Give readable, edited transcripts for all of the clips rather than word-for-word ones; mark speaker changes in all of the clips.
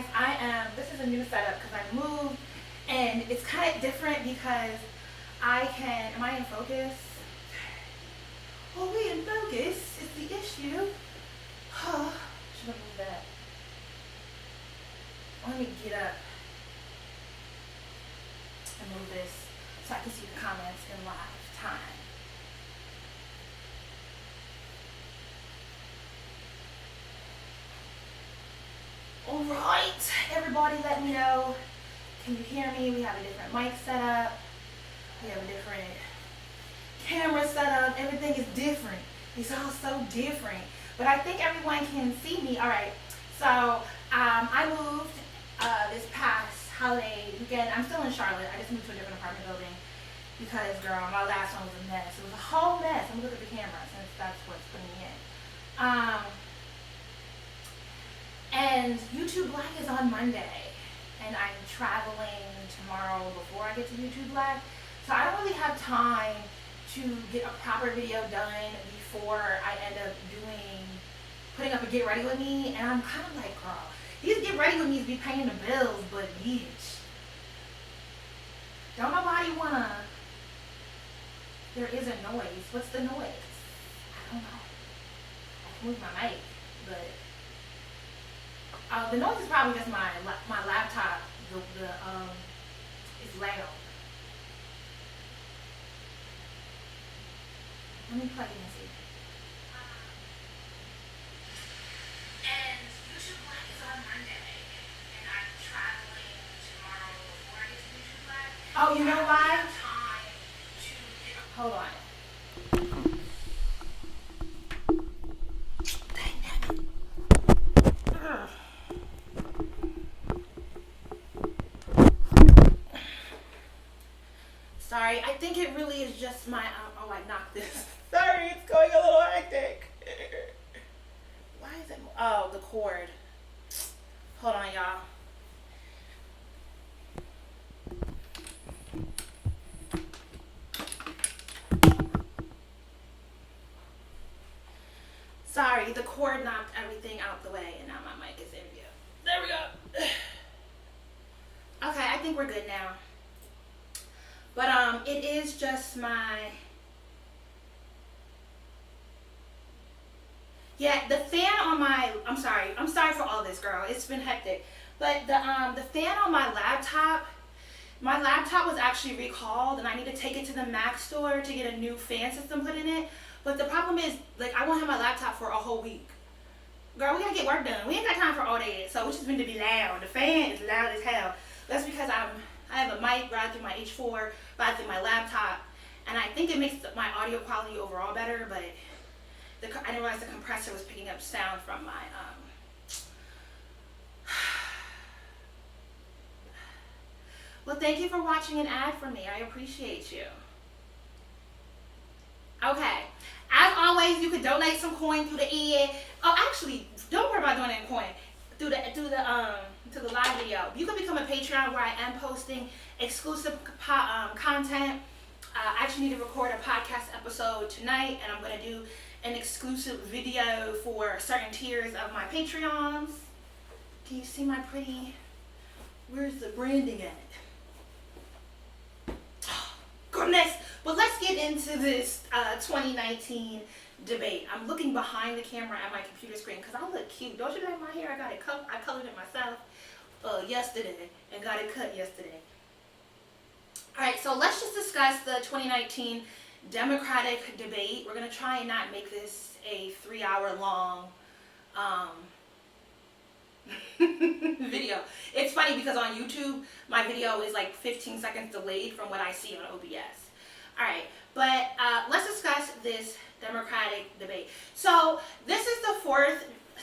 Speaker 1: guys, this is a new setup because I moved and it's kind of different because am I in focus? Are we in focus is the issue. Huh, should have moved that. Let me get up and move this so I can see the comments in live time. Alright, everybody let me know. Can you hear me? We have a different mic setup. We have a different camera setup. Everything is different. It's all so different. But I think everyone can see me. Alright, so I moved this past holiday weekend. I'm still in Charlotte. I just moved to a different apartment building because, girl, my last one was a mess. It was a whole mess. I'm going to look at the camera since that's what's putting me in. And YouTube Black is on Monday, and I'm traveling tomorrow before I get to YouTube Black, so I don't really have time to get a proper video done before I end up putting up a get ready with me, and I'm kind of like, girl, these get ready with me's be paying the bills, but bitch, don't nobody wanna, there is a noise. What's the noise? I don't know. I can move my mic, but the noise is probably just my laptop. It's loud. Let me plug it and see. And YouTube Black is on Monday, and I'm traveling tomorrow before I get to YouTube Black. Oh, you know why? Hold on. Sorry, I think it really is just my, oh, I knocked this. Sorry, it's going a little hectic. Why is it, oh, the cord. Hold on, y'all. Sorry, the cord knocked everything out the way, and now my mic is in view. There we go. Okay, I think we're good now. But it is just my, yeah, the fan on my, I'm sorry for all this, girl. It's been hectic. But the fan on my laptop was actually recalled, and I need to take it to the Mac store to get a new fan system put in it. But the problem is, like, I won't have my laptop for a whole week. Girl, we gotta get work done. We ain't got time for all that. So it's just meant to be loud. The fan is loud as hell. That's because I have a mic right through my H4, right through my laptop, and I think it makes my audio quality overall better, but I didn't realize the compressor was picking up sound from my, Well, thank you for watching an ad for me. I appreciate you. Okay. As always, you can donate some coin through the ad. Oh, actually, don't worry about donating coin. To the live video. You can become a Patreon where I am posting exclusive content. I actually need to record a podcast episode tonight, and I'm going to do an exclusive video for certain tiers of my Patreons. Can you see my pretty, where's the branding at? Oh, goodness. But let's get into this 2019 debate. I'm looking behind the camera at my computer screen because I look cute. Don't you like my hair? I colored it myself yesterday and got it cut yesterday. Alright, so let's just discuss the 2019 Democratic debate. We're going to try and not make this a 3-hour long video. It's funny because on YouTube, my video is like 15 seconds delayed from what I see on OBS. Alright, but let's discuss this Democratic debate. So this is the 4th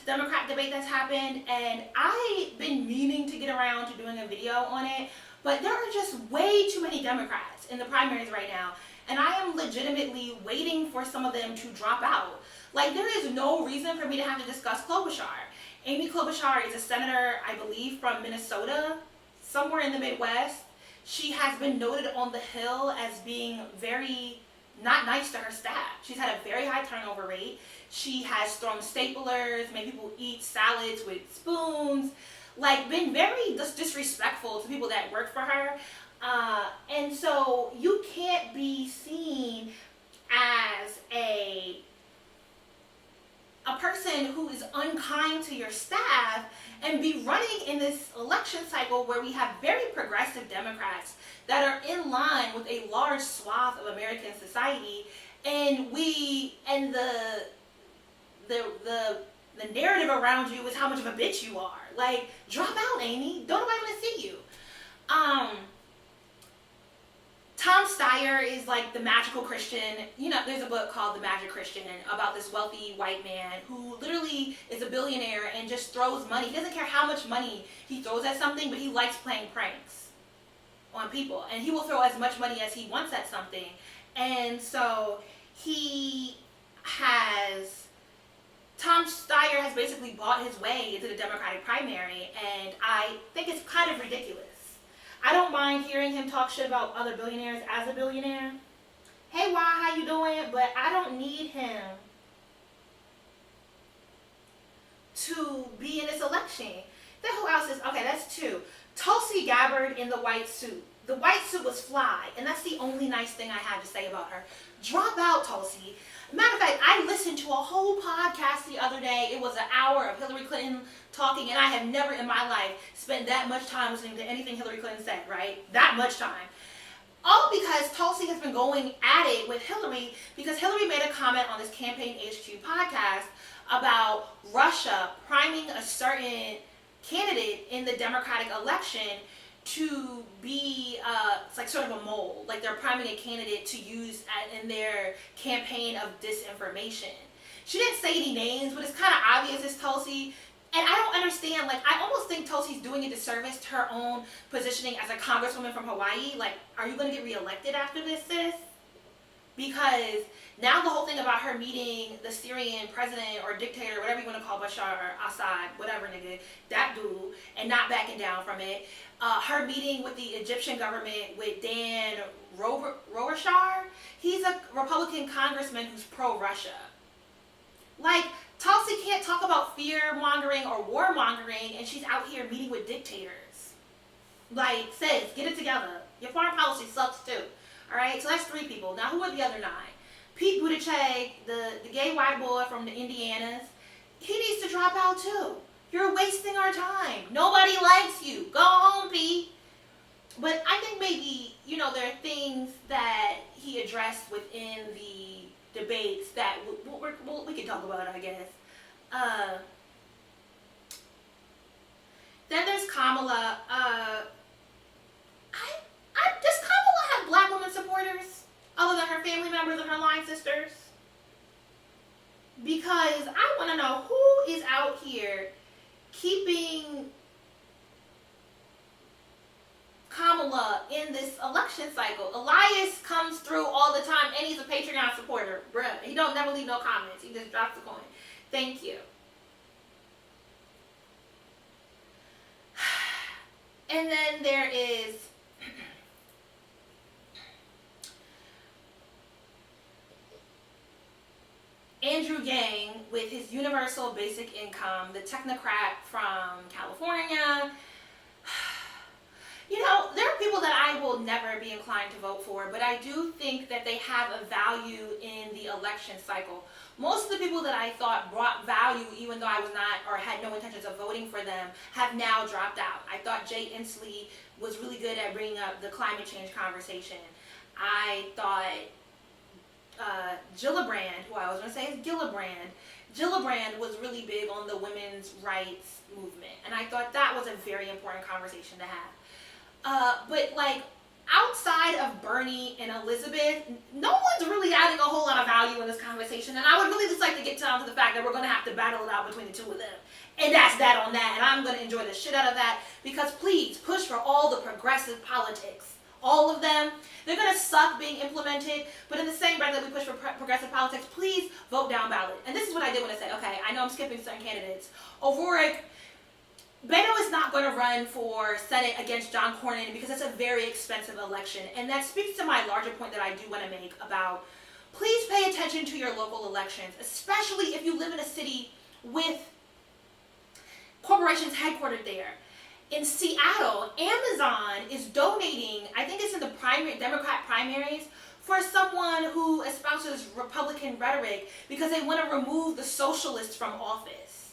Speaker 1: Democrat debate that's happened, and I've been meaning to get around to doing a video on it, but there are just way too many Democrats in the primaries right now, and I am legitimately waiting for some of them to drop out. Like, there is no reason for me to have to discuss Klobuchar. Amy Klobuchar is a senator, I believe, from Minnesota, somewhere in the Midwest. She has been noted on the Hill as being very not nice to her staff. She's had a very high turnover rate. She has thrown staplers, made people eat salads with spoons. like been very disrespectful to people that work for her. And so you can't be seen as a person who is unkind to your staff and be running in this election cycle where we have very progressive Democrats that are in line with a large swath of American society, and the narrative around you is how much of a bitch you are. Like, drop out, Amy. Don't nobody want to see you. Tom Steyer is like the magical Christian. You know, there's a book called The Magic Christian about this wealthy white man who literally is a billionaire and just throws money. He doesn't care how much money he throws at something, but he likes playing pranks on people. And he will throw as much money as he wants at something. And so Tom Steyer has basically bought his way into the Democratic primary, and I think it's kind of ridiculous. I don't mind hearing him talk shit about other billionaires as a billionaire. Hey, why, how you doing? But I don't need him to be in this election. Then who else is, okay, that's two. Tulsi Gabbard in the white suit. The white suit was fly, and that's the only nice thing I have to say about her. Drop out, Tulsi. Matter of fact, I listened to a whole podcast the other day. It was an hour of Hillary Clinton talking, and I have never in my life spent that much time listening to anything Hillary Clinton said, right? That much time. All because Tulsi has been going at it with Hillary because Hillary made a comment on this Campaign HQ podcast about Russia priming a certain candidate in the Democratic election to be it's like sort of a mole, like they're priming a candidate to use in their campaign of disinformation. She didn't say any names, but it's kind of obvious it's Tulsi. And I don't understand, like, I almost think Tulsi's doing a disservice to her own positioning as a congresswoman from Hawaii. Like, are you going to get reelected after this, sis? Because now the whole thing about her meeting the Syrian president or dictator, whatever you want to call Bashar or Assad, whatever nigga, that dude, and not backing down from it. Her meeting with the Egyptian government with Dan Rohrachar, he's a Republican congressman who's pro-Russia. Like, Tulsi can't talk about fear-mongering or war-mongering, and she's out here meeting with dictators. Like, sis, get it together. Your foreign policy sucks too. All right, so that's 3 people. Now, who are the other 9? Pete Buttigieg, the gay white boy from the Indianas, he needs to drop out too. You're wasting our time. Nobody likes you. Go home, Pete. But I think maybe, you know, there are things that he addressed within the debates that we can talk about, I guess. Then there's Kamala. Does Kamala have black women supporters other than her family members and her line sisters? Because I want to know who is out here keeping Kamala in this election cycle. Elias comes through all the time, and he's a Patreon supporter. Bruh, he don't never leave no comments. He just drops the coin. Thank you. And then there is Andrew Yang with his universal basic income, the technocrat from California. You know, there are people that I will never be inclined to vote for, but I do think that they have a value in the election cycle. Most of the people that I thought brought value, even though I was not or had no intentions of voting for them, have now dropped out. I thought Jay Inslee was really good at bringing up the climate change conversation. I thought Gillibrand, who I was going to say is Gillibrand was really big on the women's rights movement, and I thought that was a very important conversation to have. But like outside of Bernie and Elizabeth, no one's really adding a whole lot of value in this conversation, and I would really just like to get down to the fact that we're going to have to battle it out between the two of them. And that's that on that, and I'm going to enjoy the shit out of that, because please push for all the progressive politics. All of them. They're going to suck being implemented, but in the same breath that we push for progressive politics, please vote down ballot. And this is what I did when I said, okay, I know I'm skipping certain candidates. O'Rourke, Beto is not going to run for Senate against John Cornyn because it's a very expensive election. And that speaks to my larger point that I do want to make about please pay attention to your local elections, especially if you live in a city with corporations headquartered there. in Seattle, Amazon is donating, I think it's in the Democrat primaries, for someone who espouses Republican rhetoric because they want to remove the socialists from office.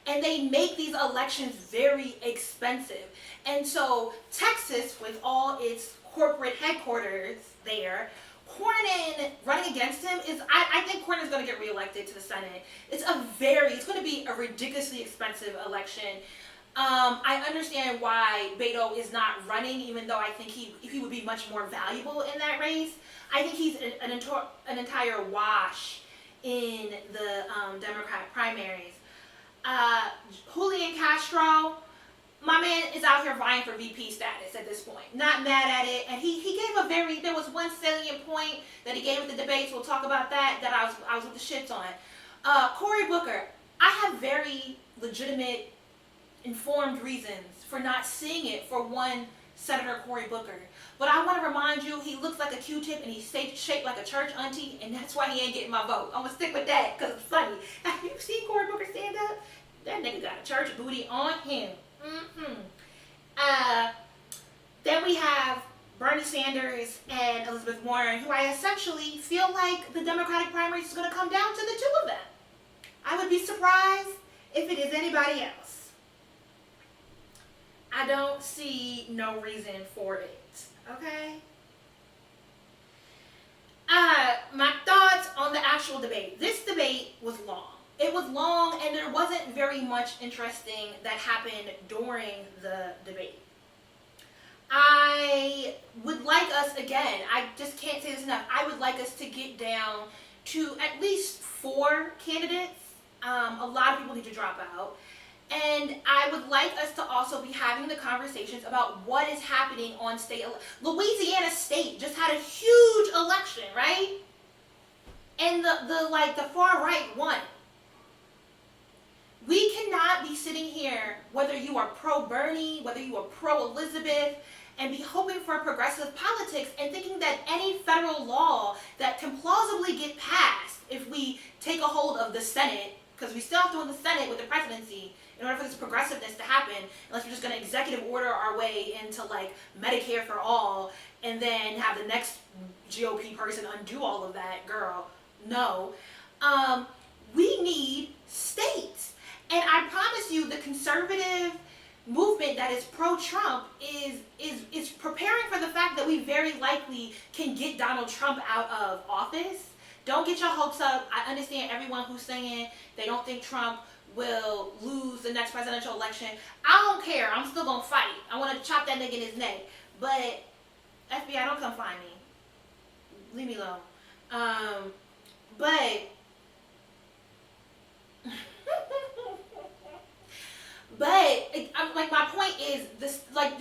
Speaker 1: And they make these elections very expensive. And so Texas, with all its corporate headquarters there, Cornyn running against him is, I think Cornyn's going to get reelected to the Senate. It's going to be a ridiculously expensive election. I understand why Beto is not running, even though I think he would be much more valuable in that race. I think he's an entire wash in the Democrat primaries. Julian Castro, my man is out here vying for VP status at this point. Not mad at it. And he gave there was one salient point that he gave at the debates, we'll talk about that I was with the shits on. Cory Booker, I have very legitimate, informed reasons for not seeing it for one Senator Cory Booker. But I want to remind you, he looks like a Q-tip and he's shaped like a church auntie, and that's why he ain't getting my vote. I'm going to stick with that because it's funny. Have you seen Cory Booker stand up? That nigga got a church booty on him. Then we have Bernie Sanders and Elizabeth Warren, who I essentially feel like the Democratic primaries is going to come down to the two of them. I would be surprised if it is anybody else. I don't see no reason for it. Okay? My thoughts on the actual debate. This debate was long. It was long, and there wasn't very much interesting that happened during the debate. I would like us, again, I just can't say this enough, I would like us to get down to at least 4 candidates. A lot of people need to drop out. And I would like us to also be having the conversations about what is happening on Louisiana State just had a huge election, right? And the far right won. We cannot be sitting here, whether you are pro-Bernie, whether you are pro-Elizabeth, and be hoping for progressive politics and thinking that any federal law that can plausibly get passed if we take a hold of the Senate, because we still have to hold the Senate with the presidency in order for this progressiveness to happen, unless we're just going to executive order our way into Medicare for all and then have the next GOP person undo all of that, girl. No. We need states. And I promise you, the conservative movement that is pro-Trump is preparing for the fact that we very likely can get Donald Trump out of office. Don't get your hopes up. I understand everyone who's saying they don't think Trump will lose the next presidential election. I don't care. I'm still going to fight. I want to chop that nigga in his neck. But FBI, don't come find me. Leave me alone. But my point is, the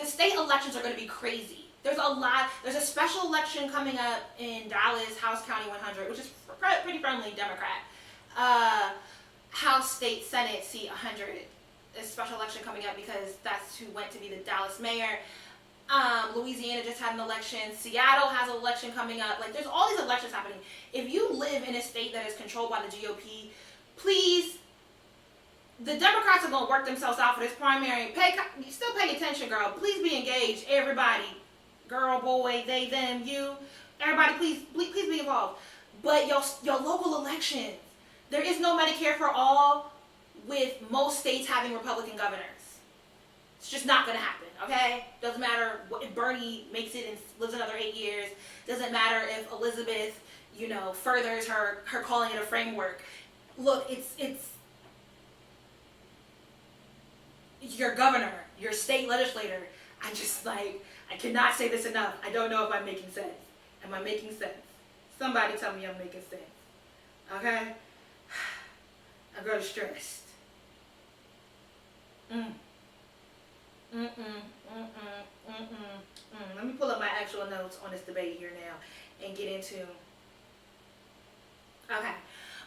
Speaker 1: state elections are going to be crazy. There's a special election coming up in Dallas, House County 100, which is pretty firmly Democrat. House State Senate seat 100. A special election coming up because that's who went to be the Dallas mayor. Louisiana just had an election. Seattle has an election coming up. There's all these elections happening. If you live in a state that is controlled by the GOP, please, the Democrats are going to work themselves out for this primary. Still pay attention, girl. Please be engaged. Everybody. Girl, boy, they, them, you. Everybody, please be involved. But your local elections, there is no Medicare for all with most states having Republican governors. It's just not going to happen, okay? Doesn't matter if Bernie makes it and lives another 8 years. Doesn't matter if Elizabeth, furthers her calling it a framework. Look, it's your governor, your state legislator. I cannot say this enough. I don't know if I'm making sense. Am I making sense? Somebody tell me I'm making sense. Okay? I'm really stressed. Let me pull up my actual notes on this debate here now and get into. Okay.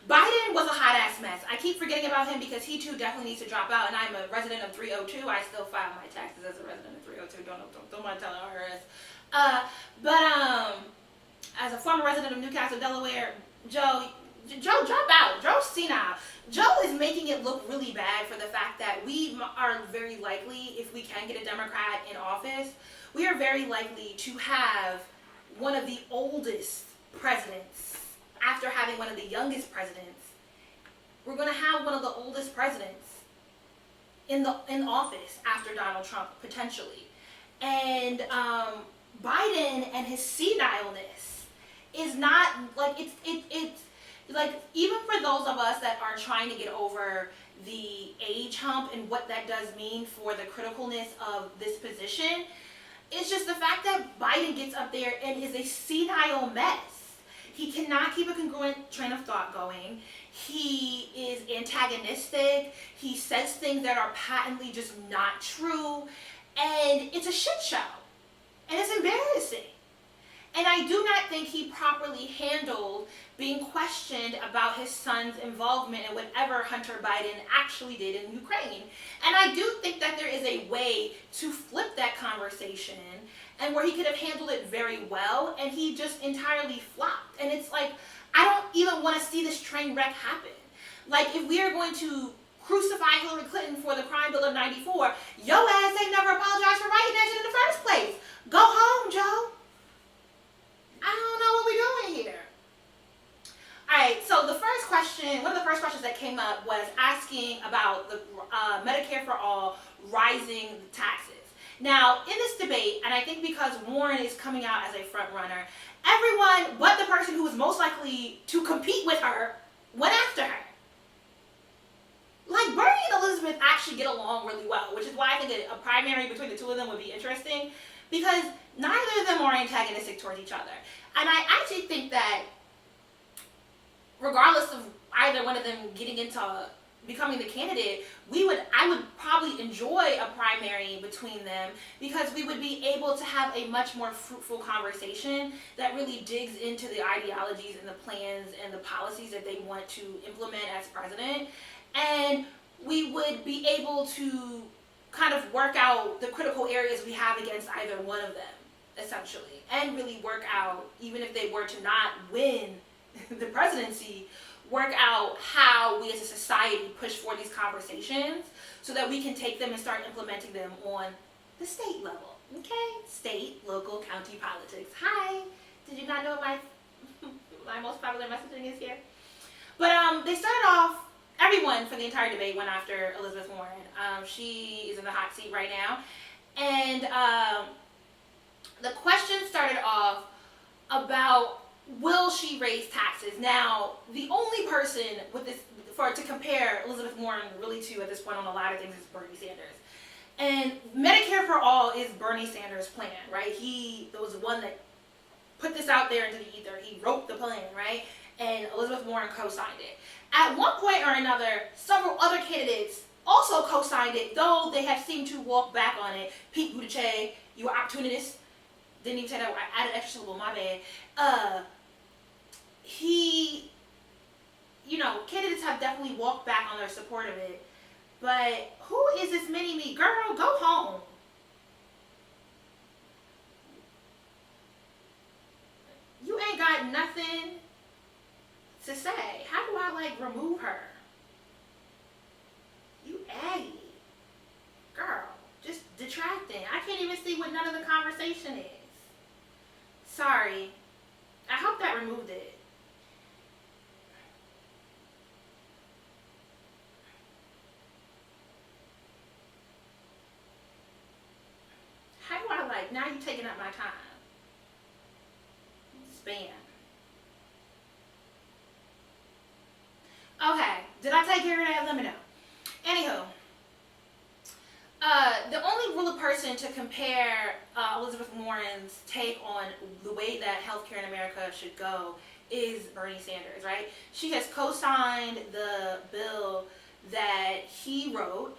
Speaker 1: Biden was a hot ass mess. I keep forgetting about him because he too definitely needs to drop out, and I'm a resident of 302. I still file my taxes as a resident of 302. Don't want to tell the IRS. But as a former resident of Newcastle, Delaware, Joe, drop out. Joe's senile. Joe is making it look really bad for the fact that we are very likely, if we can get a Democrat in office, we are very likely to have one of the oldest presidents after having one of the youngest presidents. We're going to have one of the oldest presidents in office after Donald Trump, potentially. And Biden and his senileness is not, like, it's like, even for those of us that are trying to get over the age hump and what that does mean for the criticalness of this position, it's just the fact that Biden gets up there and is a senile mess. He cannot keep a congruent train of thought going. He is antagonistic. He says things that are patently just not true. And it's a shit show. And it's embarrassing. And I do not think he properly handled being questioned about his son's involvement in whatever Hunter Biden actually did in Ukraine. And I do think that there is a way to flip that conversation and where he could have handled it very well, and he just entirely flopped. And it's like, I don't even want to see this train wreck happen. Like, if we are going to crucify Hillary Clinton for the crime bill of '94, yo ass ain't never apologized for writing that shit in the first place. Go home, Joe. I don't know what we're doing here. Alright, so the first question, one of the first questions that came up was asking about the Medicare for All rising taxes. Now, in this debate, and I think because Warren is coming out as a front runner, everyone but the person who was most likely to compete with her went after her. Like, Bernie and Elizabeth actually get along really well, which is why I think a primary between the two of them would be interesting, because neither of them are antagonistic towards each other. And I actually think that regardless of either one of them getting into becoming the candidate, I would probably enjoy a primary between them, because we would be able to have a much more fruitful conversation that really digs into the ideologies and the plans and the policies that they want to implement as president. And we would be able to kind of work out the critical areas we have against either one of them, essentially, and really work out, even if they were to not win the presidency, work out how we as a society push for these conversations so that we can take them and start implementing them on the state level. Okay? State, local, county politics. Hi! Did you not know what my most popular messaging is here? But they started off, everyone for the entire debate went after Elizabeth Warren. She is in the hot seat right now. And the question started off about, will she raise taxes? Now, the only person with this, to compare Elizabeth Warren really to at this point on a lot of things, is Bernie Sanders. And Medicare for All is Bernie Sanders' plan, right? He was the one that put this out there into the ether. He wrote the plan, right? And Elizabeth Warren co-signed it. At one point or another, several other candidates also co-signed it, though they have seemed to walk back on it. Pete Buttigieg, you were opportunist. Didn't even say that. I added extra syllable, my bad. Candidates have definitely walked back on their support of it. But who is this mini-me? Girl, go home. You ain't got nothing to say. How do I, remove her? You aggy. Girl, just detracting. I can't even see what none of the conversation is. Sorry. I hope that removed it. How do I, now you're taking up my time. Spam. Okay, did I take care of that? Let me know. Anywho, the only real person to compare Elizabeth Warren's take on the way that healthcare in America should go is Bernie Sanders, right? She has co-signed the bill that he wrote,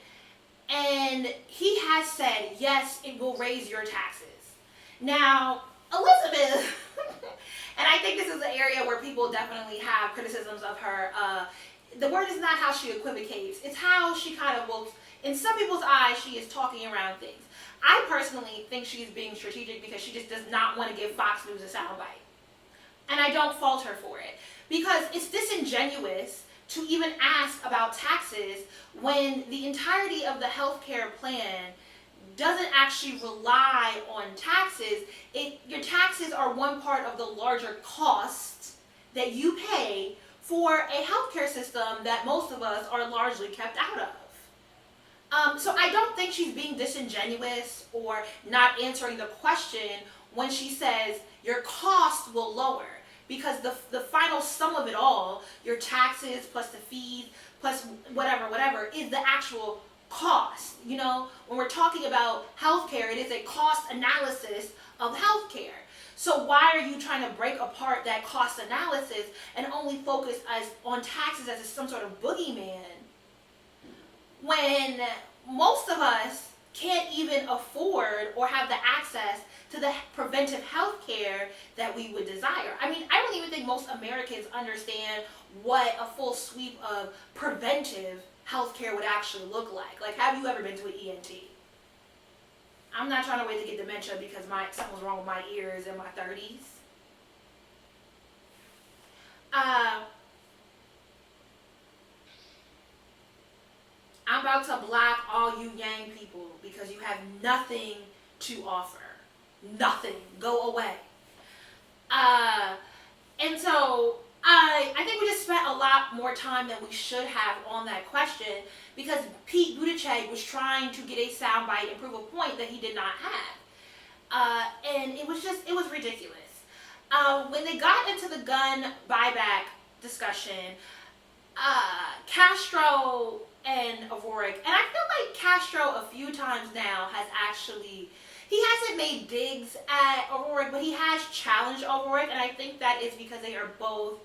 Speaker 1: and he has said, yes, it will raise your taxes. Now, Elizabeth, and I think this is an area where people definitely have criticisms of her. The word is not how she equivocates. It's how she kind of will, in some people's eyes, she is talking around things. I personally think she's being strategic because she just does not want to give Fox News a soundbite. And I don't fault her for it. Because it's disingenuous to even ask about taxes when the entirety of the healthcare plan doesn't actually rely on taxes. Your taxes are one part of the larger cost that you pay for a healthcare system that most of us are largely kept out of. So I don't think she's being disingenuous or not answering the question when she says your cost will lower, because the final sum of it all, your taxes plus the fees plus whatever, is the actual cost. When we're talking about healthcare, it is a cost analysis of healthcare. So why are you trying to break apart that cost analysis and only focus on taxes as some sort of boogeyman, when most of us can't even afford or have the access to the preventive health care that we would desire? I mean, I don't even think most Americans understand what a full sweep of preventive health care would actually look like. Like, have you ever been to an ENT? I'm not trying to wait to get dementia because something was wrong with my ears in my 30s. I'm about to block all you Yang people because you have nothing to offer. Nothing. Go away. And so I think we just spent a lot more time than we should have on that question, because Pete Buttigieg was trying to get a soundbite and prove a point that he did not have. And it was ridiculous. When they got into the gun buyback discussion, Castro and O'Rourke, and I feel like Castro a few times now has actually, he hasn't made digs at O'Rourke, but he has challenged O'Rourke, and I think that is because they are both,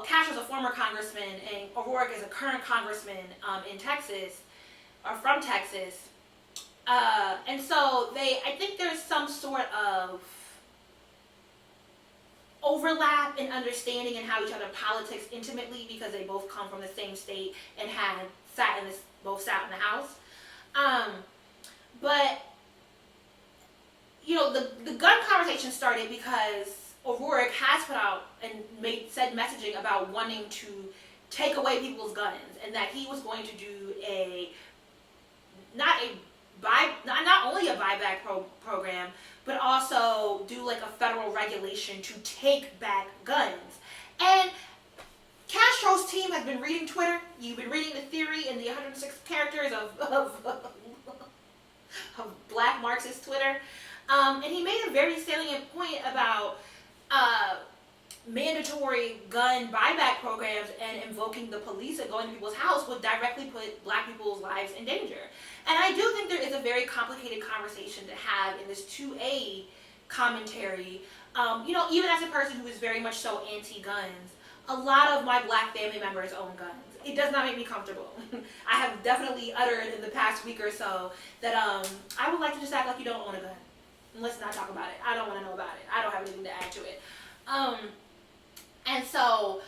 Speaker 1: Castro's a former congressman, and O'Rourke is a current congressman in Texas, or from Texas. And so I think there's some sort of overlap in understanding and how each other politics intimately, because they both come from the same state and both sat in the House. But the gun conversation started because O'Rourke has put out and said messaging about wanting to take away people's guns, and that he was going to do not only a buyback program, but also do like a federal regulation to take back guns. And Castro's team has been reading Twitter. You've been reading the theory and the 106 characters of Black Marxist Twitter. And he made a very salient point about mandatory gun buyback programs and invoking the police and going to people's house would directly put Black people's lives in danger. And I do think there is a very complicated conversation to have in this 2A commentary. Even as a person who is very much so anti-guns, a lot of my Black family members own guns. It does not make me comfortable. I have definitely uttered in the past week or so that I would like to just act like you don't own a gun. Let's not talk about it. I don't want to know about it. I don't have anything to add to it. And so,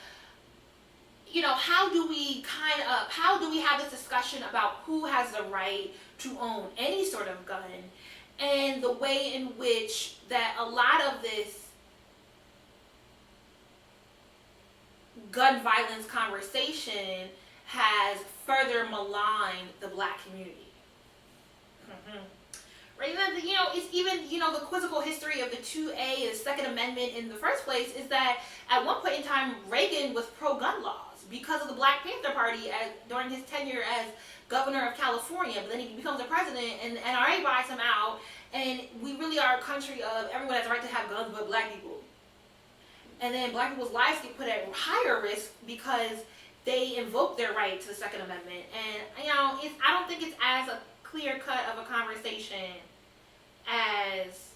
Speaker 1: how do we have this discussion about who has the right to own any sort of gun, and the way in which that a lot of this gun violence conversation has further maligned the Black community. Right? It's even, the quizzical history of the 2A, the Second Amendment in the first place, is that at one point in time, Reagan was pro-gun laws because of the Black Panther Party during his tenure as governor of California. But then he becomes a president, and the NRA buys him out, and we really are a country of everyone has the right to have guns but Black people. And then Black people's lives get put at higher risk because they invoke their right to the Second Amendment. And, I don't think it's as a clear cut of a conversation as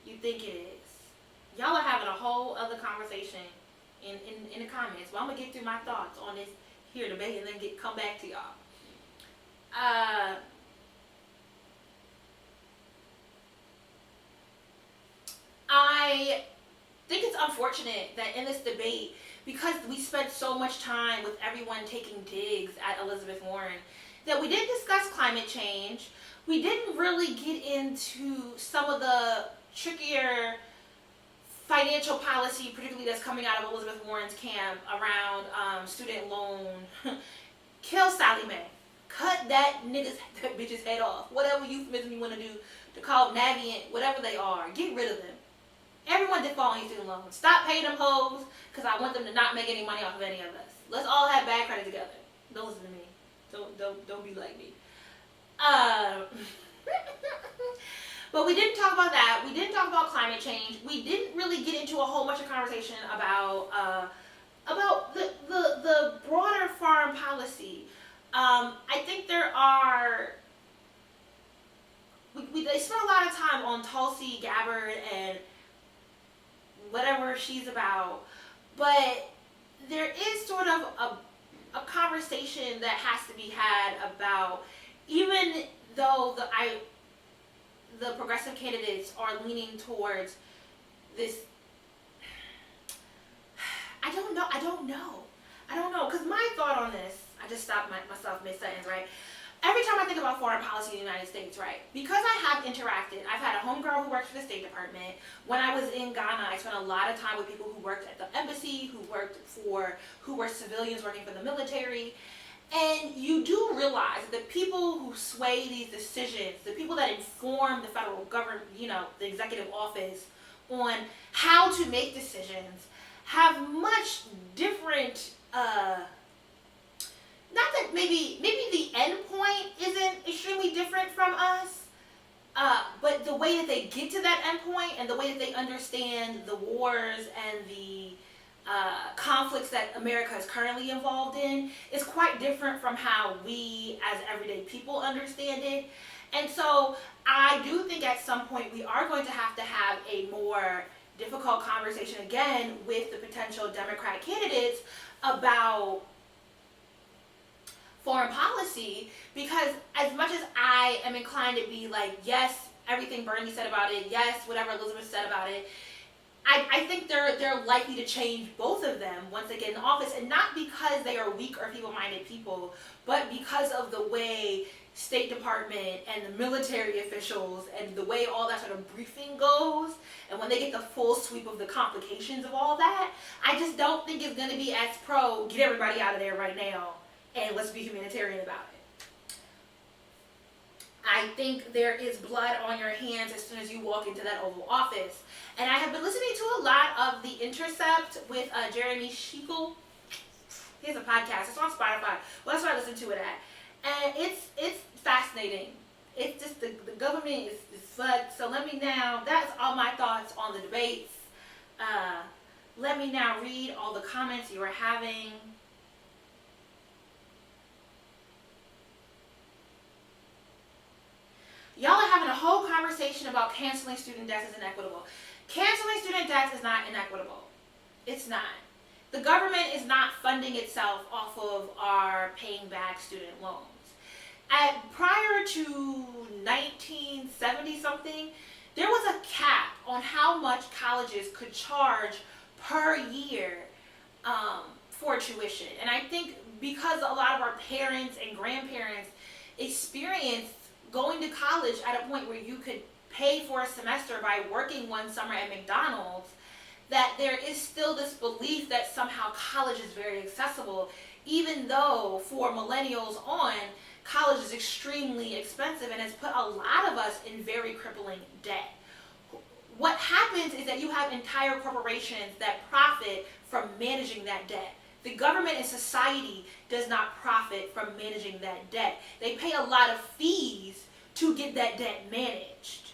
Speaker 1: you think it is. Y'all are having a whole other conversation in the comments. Well, I'm going to get through my thoughts on this here debate and then come back to y'all. I think it's unfortunate that in this debate, because we spent so much time with everyone taking digs at Elizabeth Warren, that we didn't discuss climate change. We didn't really get into some of the trickier financial policy, particularly that's coming out of Elizabeth Warren's camp around student loan, kill Sally Mae. Cut that bitch's head off. Whatever euphemism you want to do to call navient, whatever they are, get rid of them. Everyone default on your student loans. Stop paying them hoes, because I want them to not make any money off of any of us. Let's all have bad credit together. Don't listen to me. Don't be like me. But we didn't talk about that. We didn't talk about climate change. We didn't really get into a whole bunch of conversation about the broader foreign policy. I think there are. They spent a lot of time on Tulsi Gabbard and whatever she's about, but there is sort of a conversation that has to be had about, even though the progressive candidates are leaning towards this. I don't know, because my thought on this, I just stopped myself mid-sentence, right? Every time I think about foreign policy in the United States, right, because I have interacted, I've had a homegirl who works for the State Department. When I was in Ghana, I spent a lot of time with people who worked at the embassy, who were civilians working for the military. And you do realize that the people who sway these decisions, the people that inform the federal government, the executive office on how to make decisions, have much different, not that maybe the end point isn't extremely different from us, but the way that they get to that end point and the way that they understand the wars and the conflicts that America is currently involved in is quite different from how we as everyday people understand it. And so I do think at some point we are going to have a more difficult conversation again with the potential Democratic candidates about foreign policy, because as much as I am inclined to be like, yes, everything Bernie said about it, yes, whatever Elizabeth said about it, I think they're likely to change both of them once they get in office, and not because they are weak or feeble-minded people, but because of the way State Department and the military officials and the way all that sort of briefing goes, and when they get the full sweep of the complications of all that, I just don't think it's going to be as pro, get everybody out of there right now, and let's be humanitarian about it. I think there is blood on your hands as soon as you walk into that Oval Office. And I have been listening to a lot of The Intercept with Jeremy Sheikle. He has a podcast. It's on Spotify. Well, that's where I listen to it at. And it's fascinating. It's just the government is fucked. So that's all my thoughts on the debates. Let me now read all the comments you are having. Y'all are having a whole conversation about canceling student debts is inequitable. Canceling student debts is not inequitable. It's not. The government is not funding itself off of our paying back student loans. Prior to 1970 something, there was a cap on how much colleges could charge per year for tuition. And I think because a lot of our parents and grandparents experienced going to college at a point where you could pay for a semester by working one summer at McDonald's, that there is still this belief that somehow college is very accessible, even though for millennials on, college is extremely expensive and has put a lot of us in very crippling debt. What happens is that you have entire corporations that profit from managing that debt. The government and society does not profit from managing that debt. They pay a lot of fees to get that debt managed.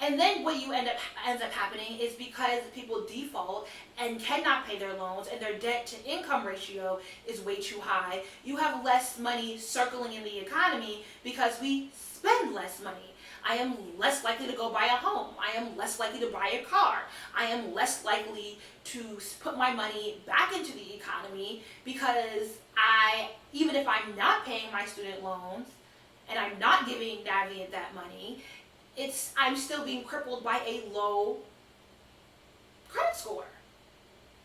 Speaker 1: And then what ends up happening is because people default and cannot pay their loans and their debt to income ratio is way too high, you have less money circling in the economy because we spend less money. I am less likely to go buy a home. I am less likely to buy a car. I am less likely to put my money back into the economy because even if I'm not paying my student loans and I'm not giving Navient that money, I'm still being crippled by a low credit score.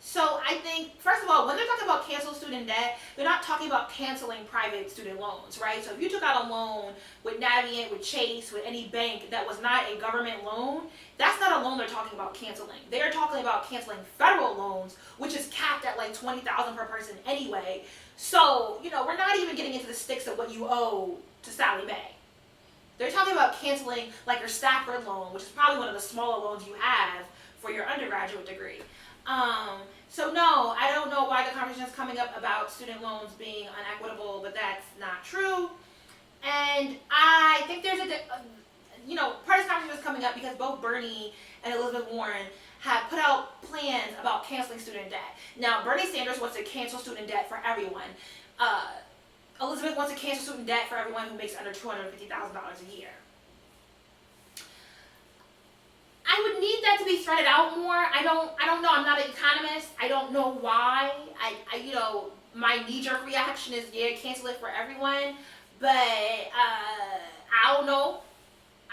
Speaker 1: So I think, first of all, when they're talking about cancel student debt, they're not talking about canceling private student loans, right? So if you took out a loan with Navient, with Chase, with any bank that was not a government loan, that's not a loan they're talking about canceling. They're talking about canceling federal loans, which is capped at like $20,000 per person anyway. So, we're not even getting into the sticks of what you owe to Sally Mae. They're talking about canceling like your Stafford loan, which is probably one of the smaller loans you have for your undergraduate degree. So no, I don't know why the conversation is coming up about student loans being unequitable, but that's not true. And I think there's part of this conversation is coming up because both Bernie and Elizabeth Warren have put out plans about canceling student debt. Now, Bernie Sanders wants to cancel student debt for everyone. Elizabeth wants to cancel student debt for everyone who makes under $250,000 a year. I would need that to be threaded out more. I don't know. I'm not an economist. I don't know why. My knee-jerk reaction is, yeah, cancel it for everyone. But I don't know.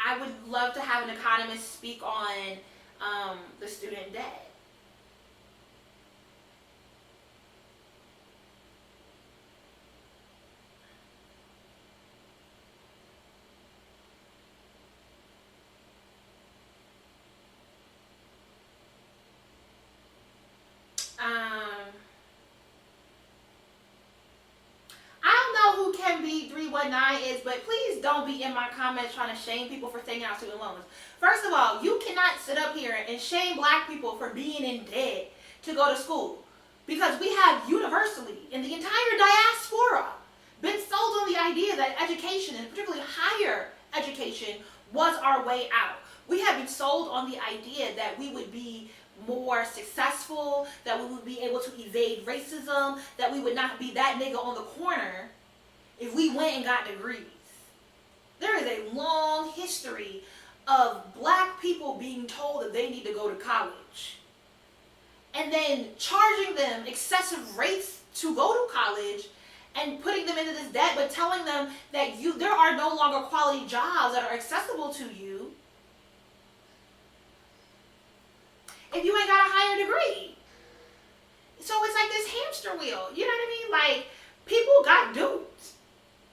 Speaker 1: I would love to have an economist speak on the student debt. I don't know who Ken B319 is, but please don't be in my comments trying to shame people for taking out student loans. First of all, you cannot sit up here and shame black people for being in debt to go to school. Because we have universally, in the entire diaspora, been sold on the idea that education, and particularly higher education, was our way out. We have been sold on the idea that we would be more successful, that we would be able to evade racism, that we would not be that nigga on the corner if we went and got degrees. There is a long history of black people being told that they need to go to college, and then charging them excessive rates to go to college and putting them into this debt, but telling them that there are no longer quality jobs that are accessible to you if you ain't got a higher degree. So it's like this hamster wheel, you know what I mean? Like, people got duped.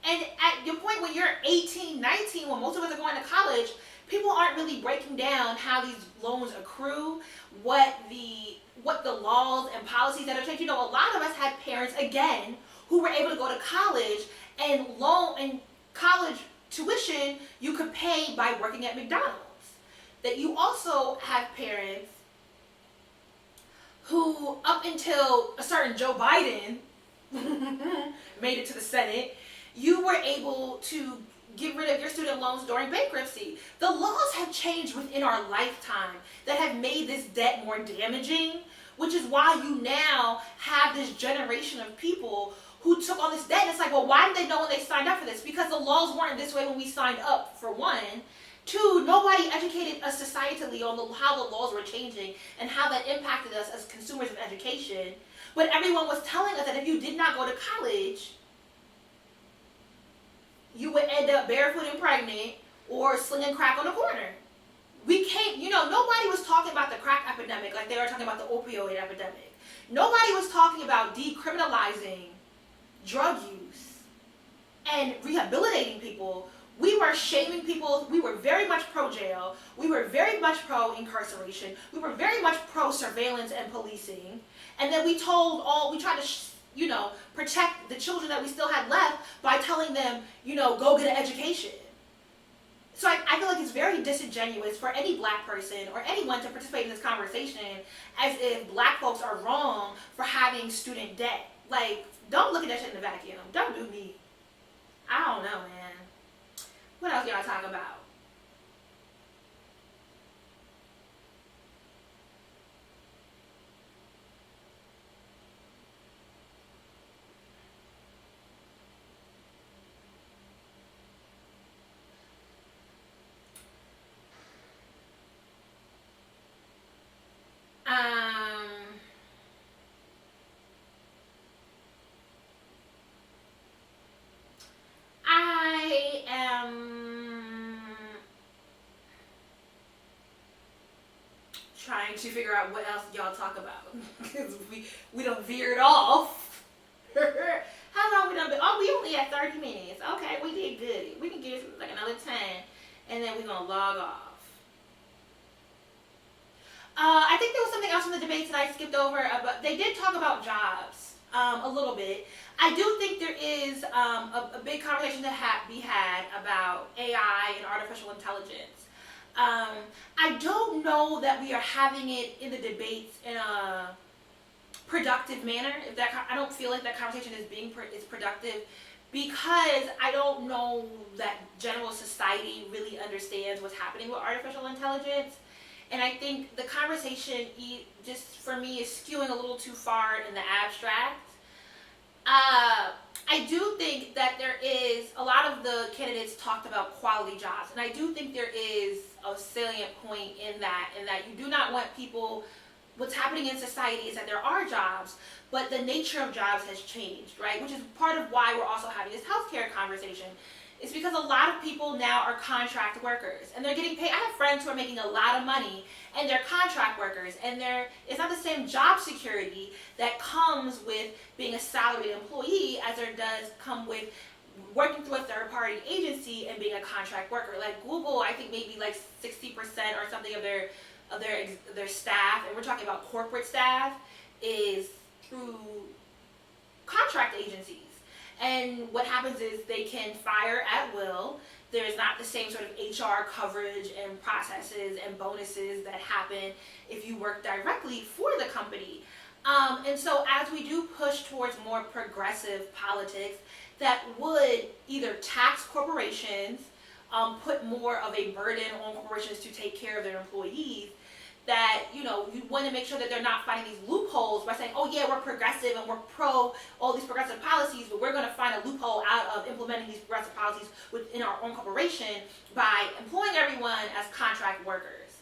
Speaker 1: And at the point when you're 18, 19, when most of us are going to college, people aren't really breaking down how these loans accrue, what the laws and policies that are changed. A lot of us had parents, again, who were able to go to college, and college tuition you could pay by working at McDonald's. That you also have parents who, up until a certain Joe Biden made it to the Senate, you were able to get rid of your student loans during bankruptcy. The laws have changed within our lifetime that have made this debt more damaging, which is why you now have this generation of people who took on this debt. And it's like, well, why did they know when they signed up for this? Because the laws weren't this way when we signed up, for one. Two, nobody educated us societally on how the laws were changing and how that impacted us as consumers of education. But everyone was telling us that if you did not go to college, you would end up barefoot and pregnant or slinging crack on the corner. Nobody was talking about the crack epidemic like they were talking about the opioid epidemic. Nobody was talking about decriminalizing drug use and rehabilitating people. We were shaming people. We were very much pro-jail. We were very much pro-incarceration. We were very much pro-surveillance and policing. And then we tried to, protect the children that we still had left by telling them, go get an education. So I feel like it's very disingenuous for any black person or anyone to participate in this conversation as if black folks are wrong for having student debt. Like, don't look at that shit in the vacuum. Don't do me. I don't know, man. What else y'all talk about? I am trying to figure out what else y'all talk about. Because we done veered off. How long we done been? Oh, we only at 30 minutes. Okay, we did good. We can give like another 10, and then we're going to log off. I think there was something else in the debates that I skipped over. But they did talk about jobs a little bit. I do think there is a big conversation to be had about AI and artificial intelligence. I don't know that we are having it in the debates in a productive manner. I don't feel like that conversation is productive, because I don't know that general society really understands what's happening with artificial intelligence. And I think the conversation, just for me, is skewing a little too far in the abstract. I do think that there is, a lot of the candidates talked about quality jobs, and I do think there is a salient point in that you do not want people, what's happening in society is that there are jobs, but the nature of jobs has changed, right? Which is part of why we're also having this healthcare conversation. It's because a lot of people now are contract workers, and they're getting paid. I have friends who are making a lot of money, and they're contract workers, and it's not the same job security that comes with being a salaried employee as there does come with working through a third-party agency and being a contract worker. Like Google, I think maybe like 60% or something of their staff, and we're talking about corporate staff, is through contract agencies. And what happens is they can fire at will. There's not the same sort of HR coverage and processes and bonuses that happen if you work directly for the company. And so as we do push towards more progressive politics that would either tax corporations, put more of a burden on corporations to take care of their employees, that, you want to make sure that they're not finding these loopholes by saying, oh yeah, we're progressive and we're pro all these progressive policies, but we're going to find a loophole out of implementing these progressive policies within our own corporation by employing everyone as contract workers.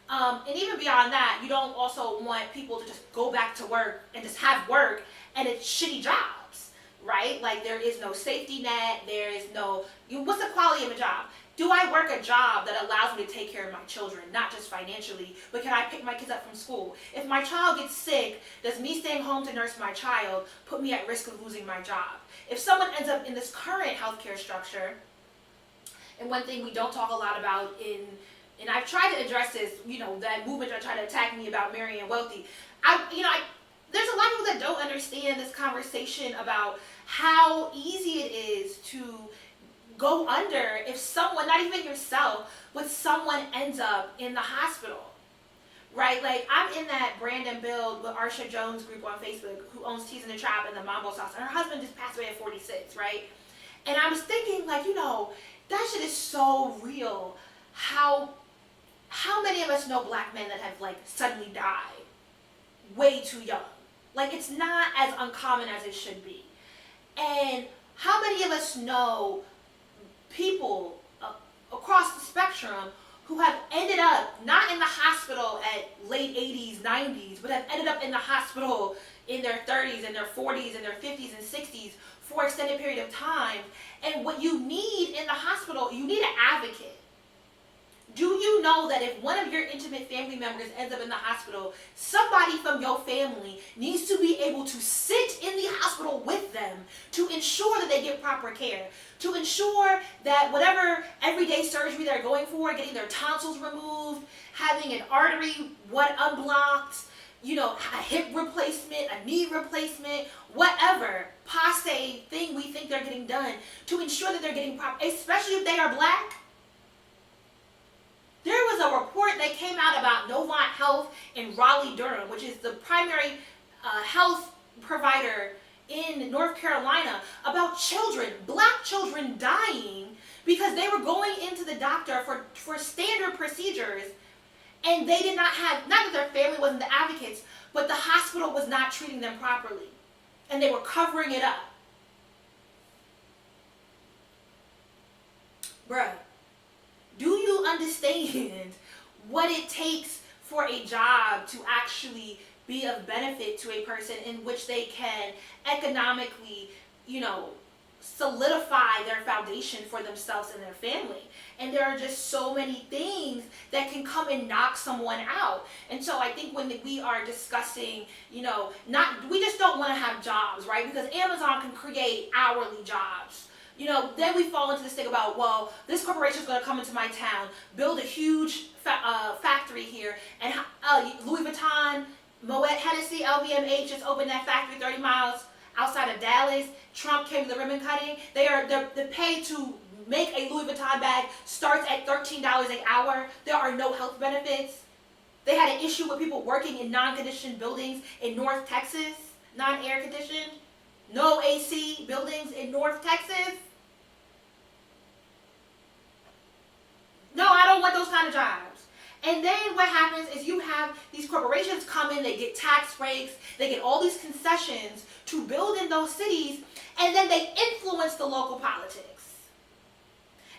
Speaker 1: And even beyond that, you don't also want people to just go back to work and just have work and it's shitty jobs, right? Like there is no safety net, there is no, what's the quality of a job? Do I work a job that allows me to take care of my children, not just financially, but can I pick my kids up from school? If my child gets sick, does me staying home to nurse my child put me at risk of losing my job? If someone ends up in this current healthcare structure, and one thing we don't talk a lot about and I've tried to address this, that movement that tried to attack me about marrying wealthy. There's a lot of people that don't understand this conversation about how easy it is to go under if someone, not even yourself, but someone ends up in the hospital, right? Like I'm in that Brandon Build with Arsha Jones group on Facebook who owns Teas in the Trap and the Mambo Sauce, and her husband just passed away at 46, right? And I was thinking like, that shit is so real. How many of us know black men that have like suddenly died way too young? Like it's not as uncommon as it should be. And how many of us know people across the spectrum who have ended up not in the hospital at late 80s, 90s, but have ended up in the hospital in their 30s and their 40s and their 50s and 60s for an extended period of time? And what you need in the hospital, you need an advocate. Do you know that if one of your intimate family members ends up in the hospital, somebody from your family needs to be able to sit in the hospital with them to ensure that they get proper care, to ensure that whatever everyday surgery they're going for, getting their tonsils removed, having an artery unblocked, a hip replacement, a knee replacement, whatever passe thing we think they're getting done, to ensure that they're getting proper, especially if they are black. There was a report that came out about Novant Health in Raleigh-Durham, which is the primary health provider in North Carolina, about children, black children dying because they were going into the doctor for standard procedures, and they did not have, not that their family wasn't the advocates, but the hospital was not treating them properly, and they were covering it up. Bruh. Do you understand what it takes for a job to actually be of benefit to a person in which they can economically, solidify their foundation for themselves and their family. And there are just so many things that can come and knock someone out. And so I think when we are discussing, we just don't want to have jobs, right? Because Amazon can create hourly jobs. Then we fall into this thing about, well, this corporation is going to come into my town, build a huge factory here, and Louis Vuitton, Moet Hennessy, LVMH just opened that factory 30 miles outside of Dallas. Trump came to the ribbon cutting. The pay to make a Louis Vuitton bag starts at $13 an hour. There are no health benefits. They had an issue with people working in non-conditioned buildings in North Texas, non-air conditioned, no AC buildings in North Texas. No, I don't want those kind of jobs. And then what happens is you have these corporations come in, they get tax breaks, they get all these concessions to build in those cities, and then they influence the local politics.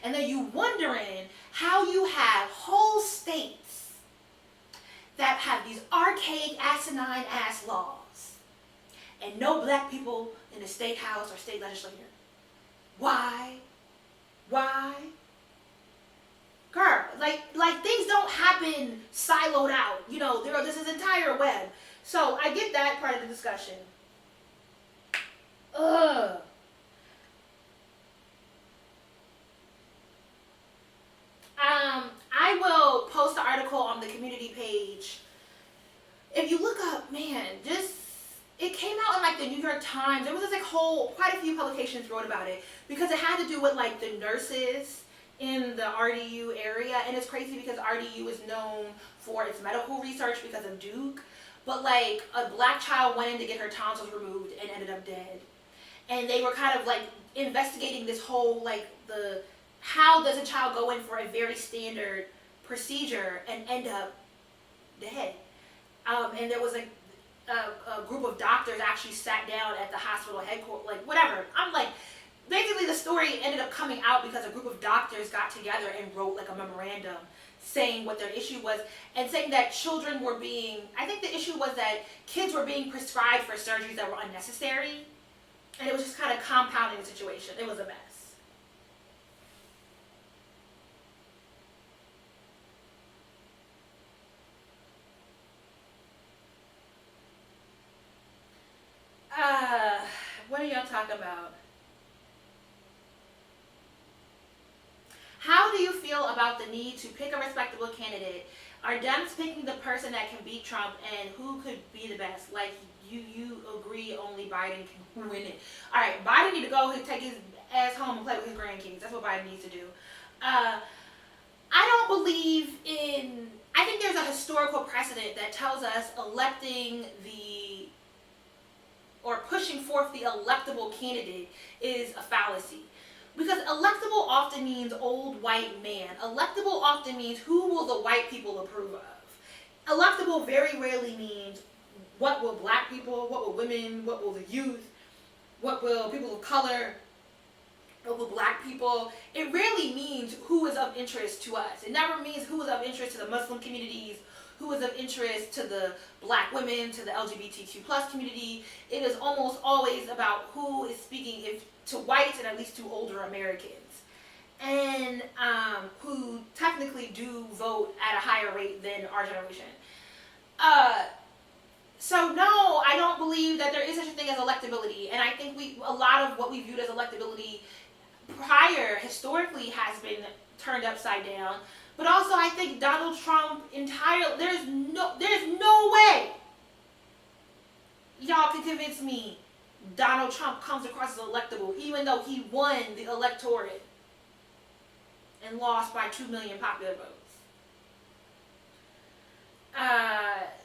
Speaker 1: And then you wondering how you have whole states that have these archaic, asinine-ass laws, and no black people in the state house or state legislature. Why? Girl, like things don't happen siloed out. There's this entire web. So I get that part of the discussion. I will post the article on the community page. If you look up, man, it came out in like the New York Times. There was this quite a few publications wrote about it because it had to do with like the nurses in the RDU area. And it's crazy because RDU is known for its medical research because of Duke. But like a black child went in to get her tonsils removed and ended up dead. And they were kind of like investigating this whole how does a child go in for a very standard procedure and end up dead? And there was a group of doctors actually sat down at the hospital headquarters, whatever. Basically the story ended up coming out because a group of doctors got together and wrote a memorandum saying what their issue was and saying that I think the issue was that kids were being prescribed for surgeries that were unnecessary. And it was just kind of compounding the situation. It was a mess. What are y'all talking about? How do you feel about the need to pick a respectable candidate? Are Dems picking the person that can beat Trump, and who could be the best? You agree only Biden can win it. All right, Biden need to go and take his ass home and play with his grandkids. That's what Biden needs to do. I don't believe in... I think there's a historical precedent that tells us pushing forth the electable candidate is a fallacy. Because electable often means old white man. Electable often means who will the white people approve of. Electable very rarely means what will black people, what will women, what will the youth, what will people of color, what will black people. It rarely means who is of interest to us. It never means who is of interest to the Muslim communities, who is of interest to the black women, to the LGBTQ plus community. It is almost always about who is speaking to whites and at least to older Americans. And who technically do vote at a higher rate than our generation. So no, I don't believe that there is such a thing as electability. And I think a lot of what we viewed as electability prior, historically, has been turned upside down. But also, I think Donald Trump there's no way y'all can convince me Donald Trump comes across as electable, even though he won the electorate and lost by 2 million popular votes.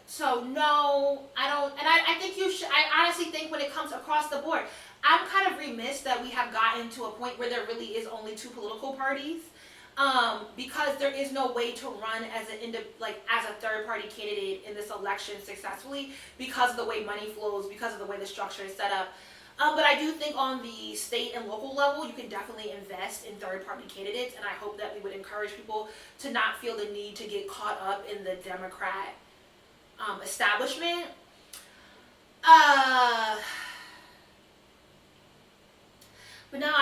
Speaker 1: So no, I don't, and I think I honestly think when it comes across the board, I'm kind of remiss that we have gotten to a point where there really is only two political parties. Because there is no way to run as a third-party candidate in this election successfully because of the way money flows, because of the way the structure is set up. But I do think on the state and local level, you can definitely invest in third-party candidates, and I hope that we would encourage people to not feel the need to get caught up in the Democrat establishment. But no,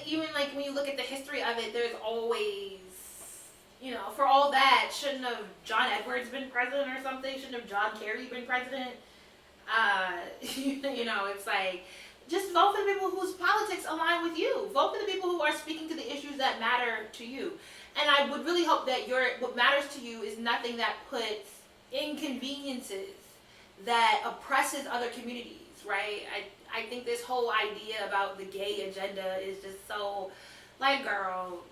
Speaker 1: even like when you look at the history of it, there's always, for all that, shouldn't have John Edwards been president or something? Shouldn't have John Kerry been president? It's like, just vote for the people whose politics align with you. Vote for the people who are speaking to the issues that matter to you. And I would really hope that what matters to you is nothing that puts inconveniences, that oppresses other communities, right? I think this whole idea about the gay agenda is just so, like, girl,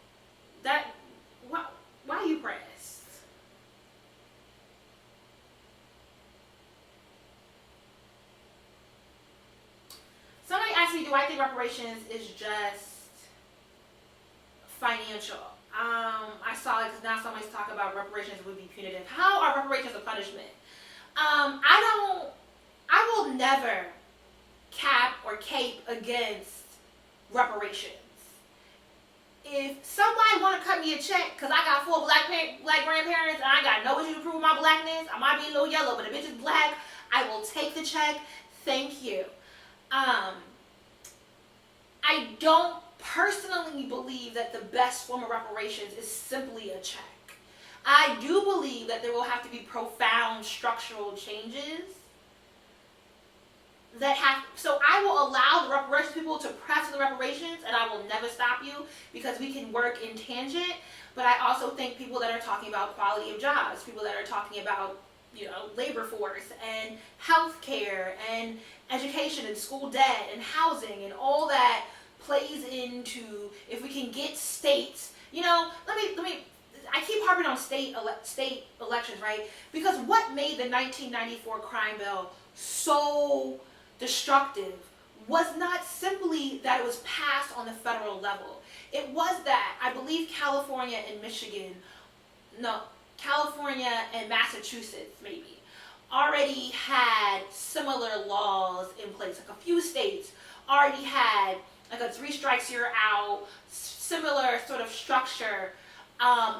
Speaker 1: why are you pressed? Somebody asked me, do I think reparations is just financial? I saw it because now somebody's talking about reparations would be punitive. How are reparations a punishment? I will never cap or cape against reparations. If somebody want to cut me a check because I got 4 black grandparents and I got no issue to prove my blackness, I might be a little yellow, but if bitch is black, I will take the check. Thank you. I don't personally believe that the best form of reparations is simply a check. I do believe that there will have to be profound structural changes so I will allow the reparations people to press for the reparations, and I will never stop you because we can work in tangent. But I also think people that are talking about quality of jobs, people that are talking about labor force and health care and education and school debt and housing and all that plays into, if we can get states, I keep harping on state elections, right? Because what made the 1994 crime bill so destructive was not simply that it was passed on the federal level. It was that, I believe California and Massachusetts maybe, already had similar laws in place. Like a few states already had like a 3 strikes you're out, similar sort of structure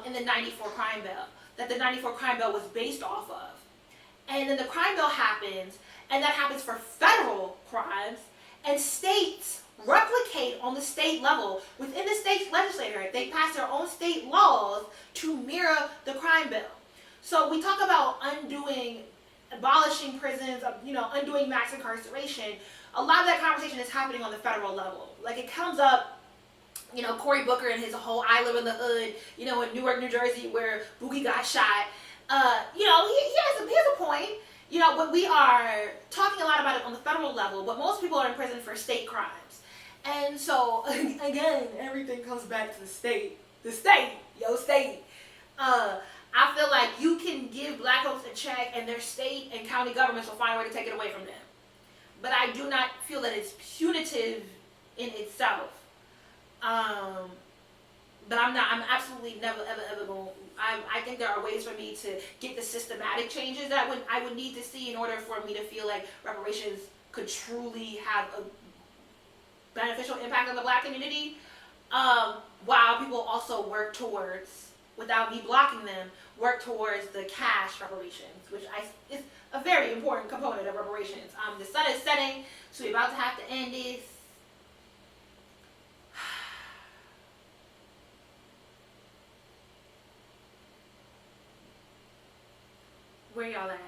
Speaker 1: in the 94 crime bill, that the 94 crime bill was based off of. And then the crime bill happens, and that happens for federal crimes, and states replicate on the state level. Within the state legislature, they pass their own state laws to mirror the crime bill. So we talk about abolishing prisons, undoing mass incarceration. A lot of that conversation is happening on the federal level. Like, it comes up, Cory Booker and his whole I Live in the Hood, in Newark, New Jersey, where Boogie got shot. He has a point. But we are talking a lot about it on the federal level, but most people are in prison for state crimes. And so, again, everything comes back to the state. The state, state. I feel like you can give black folks a check and their state and county governments will find a way to take it away from them. But I do not feel that it's punitive in itself. But I'm absolutely never, ever going. I think there are ways for me to get the systematic changes that I would need to see in order for me to feel like reparations could truly have a beneficial impact on the black community, while people also work towards, without me blocking them, work towards the cash reparations, which is a very important component of reparations. The sun is setting, so we're about to have to end this. Where y'all at?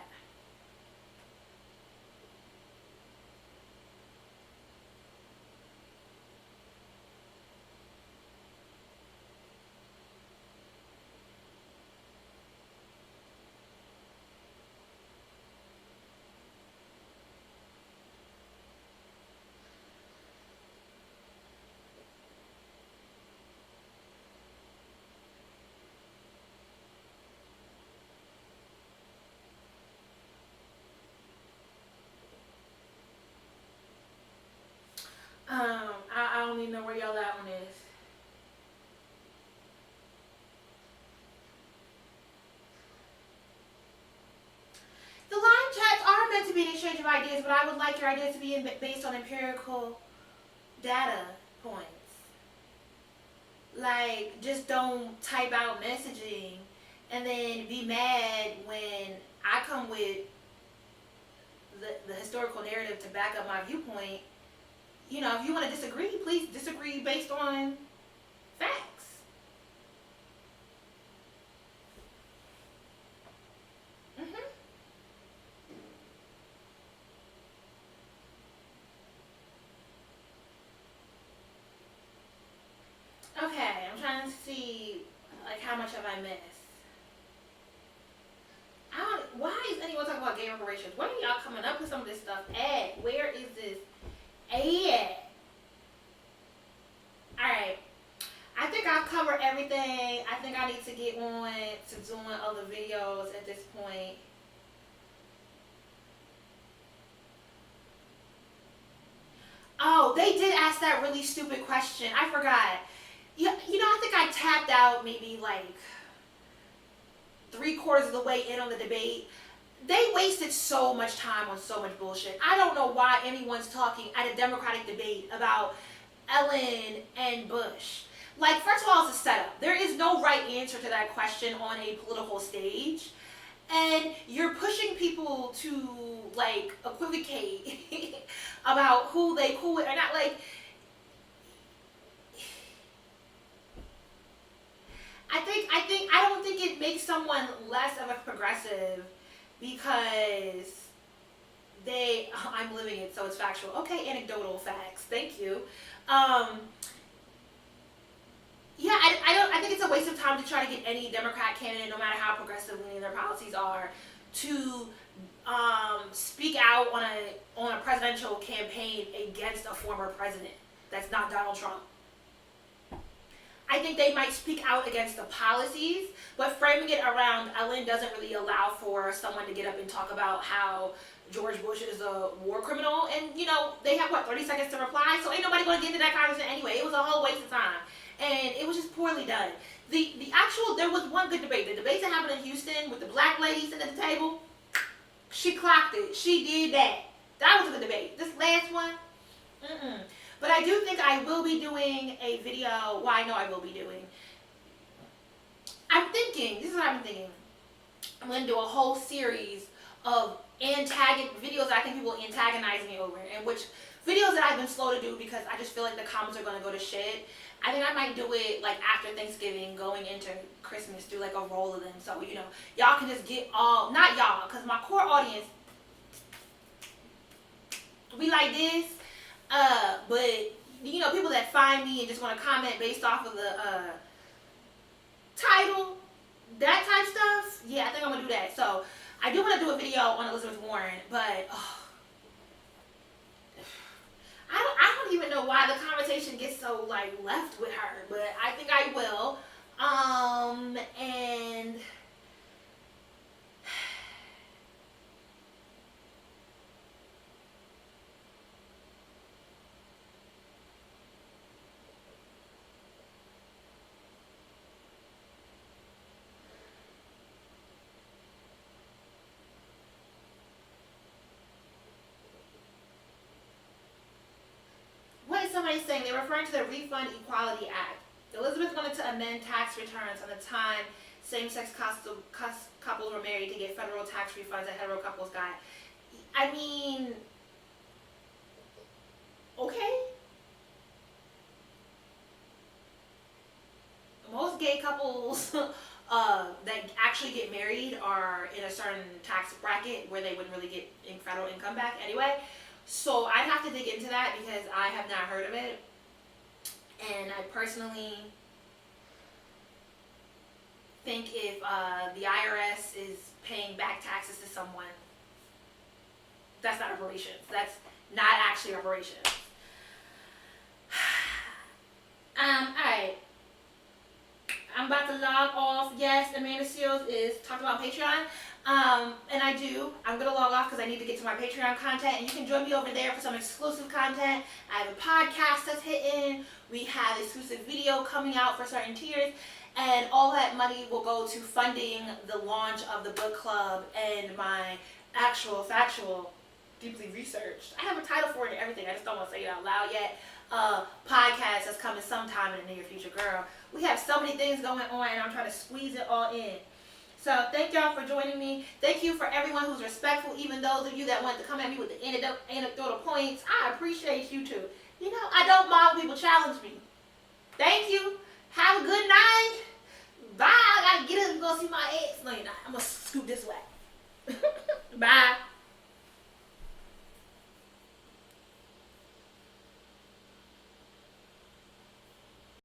Speaker 1: I don't even know where y'all that one is. The live chats are meant to be an exchange of ideas, but I would like your ideas to be based on empirical data points. Like, just don't type out messaging and then be mad when I come with the historical narrative to back up my viewpoint. you know, if you want to disagree, please disagree based on facts. Hmm. Okay, I'm trying to see, like, how much have I missed? I don't. Why is anyone talking about gay reparations? When are y'all coming up with some of this stuff at? Where is this at? All right. I think I've covered everything. I think I need to get on to doing other videos at this point. Oh, they did ask that really stupid question. I forgot. You know, I think I tapped out maybe like 3/4 of the way in on the debate. They wasted so much time on so much bullshit. I don't know why anyone's talking at a Democratic debate about Ellen and Bush. Like, first of all, it's a setup. There is no right answer to that question on a political stage. And you're pushing people to, like, equivocate about who they cool with or not. Like, I don't think it makes someone less of a progressive because I'm living it, so it's factual. Okay, anecdotal facts. Thank you. Um, yeah, I think it's a waste of time to try to get any Democrat candidate, no matter how progressive leaning their policies are, to speak out on a presidential campaign against a former president that's not Donald Trump. I think they might speak out against the policies, but framing it around Ellen doesn't really allow for someone to get up and talk about how George Bush is a war criminal. And, you know, they have, 30 seconds to reply? So ain't nobody going to get into that conversation anyway. It was a whole waste of time. And it was just poorly done. There was one good debate. The debate that happened in Houston with the black lady sitting at the table, she clocked it. She did that. That was a good debate. This last one, mm-mm. But I do think I will be doing a video. Well, I know I will be doing. This is what I'm thinking. I'm going to do a whole series of videos that I think people antagonize me over, and which videos that I've been slow to do because I just feel like the comments are going to go to shit. I think I might do it like after Thanksgiving, going into Christmas, do like a roll of them. So, you know, y'all can just get all, not y'all, because my core audience, we like this. But, you know, people that find me and just want to comment based off of the title, that type stuff, yeah, I think I'm going to do that. So, I do want to do a video on Elizabeth Warren, but I don't even know why the conversation gets so, like, left with her, but I think I will. And what is somebody saying? They're referring to the Refund Equality Act. Elizabeth wanted to amend tax returns on the time same-sex couples were married to get federal tax refunds that hetero couples got. I mean, okay. Most gay couples that actually get married are in a certain tax bracket where they wouldn't really get federal income back anyway. So I'd have to dig into that because I have not heard of it. And I personally think if the IRS is paying back taxes to someone, that's not reparations. That's not actually reparations. Alright. I'm about to log off. Yes, Amanda Seals is talking about Patreon. And I'm going to log off because I need to get to my Patreon content. And you can join me over there for some exclusive content. I have a podcast that's hitting. We have exclusive video coming out for certain tiers. And all that money will go to funding the launch of the book club and my actual, factual, deeply researched, I have a title for it and everything, I just don't want to say it out loud yet, podcast that's coming sometime in the near future. Girl, we have so many things going on and I'm trying to squeeze it all in. So thank y'all for joining me. Thank you for everyone who's respectful, even those of you that want to come at me with the anecdotal points. I appreciate you too. You know, I don't mind when people challenge me. Thank you. Have a good night. Bye. I gotta get up and go see my ex. No, you're not. I'm gonna scoot this way. Bye.